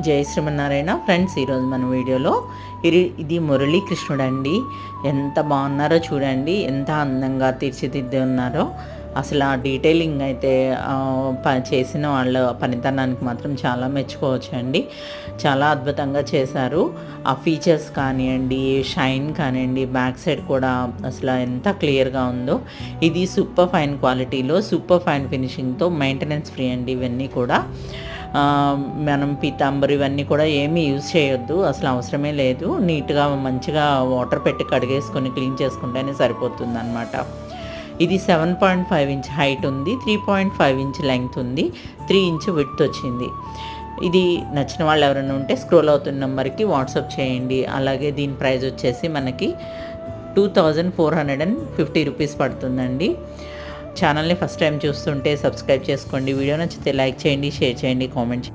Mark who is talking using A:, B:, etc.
A: జై శ్రీమన్నారాయణ ఫ్రెండ్స్, ఈరోజు మన వీడియోలో ఇది మురళీకృష్ణుడు అండి. ఎంత బాగున్నారో చూడండి, ఎంత అందంగా తీర్చిదిద్ది ఉన్నారో. అసలు ఆ డీటెయిలింగ్ అయితే చేసిన వాళ్ళ పనితనానికి మాత్రం చాలా మెచ్చుకోవచ్చు అండి. చాలా అద్భుతంగా చేశారు. ఆ ఫీచర్స్ కానివ్వండి, షైన్ కానివ్వండి, బ్యాక్ సైడ్ కూడా అసలు ఎంత క్లియర్గా ఉందో. ఇది సూపర్ ఫైన్ క్వాలిటీలో, సూపర్ ఫైన్ ఫినిషింగ్తో, మెయింటెనెన్స్ ఫ్రీ అండి. ఇవన్నీ కూడా మనం పీతాంబరి ఇవన్నీ కూడా ఏమీ యూజ్ చేయొద్దు, అసలు అవసరమే లేదు. నీట్గా మంచిగా వాటర్ పెట్టి కడిగేసుకొని క్లీన్ చేసుకుంటేనే సరిపోతుంది అనమాట. ఇది 7.5 ఇంచ్ హైట్ ఉంది, 3.5 ఇంచ్ లెంగ్త్ ఉంది, 3 ఇంచ్ విడ్త్ వచ్చింది. ఇది నచ్చిన వాళ్ళు ఎవరైనా ఉంటే స్క్రోల్ అవుతున్న నెంబర్కి వాట్సాప్ చేయండి. అలాగే దీని ప్రైస్ వచ్చేసి మనకి 2450 రూపీస్ పడుతుందండి. ఛానల్ని ఫస్ట్ టైం చూస్తుంటే సబ్స్క్రైబ్ చేసుకోండి. వీడియో నచ్చితే లైక్ చేయండి, షేర్ చేయండి, కామెంట్ చేయండి.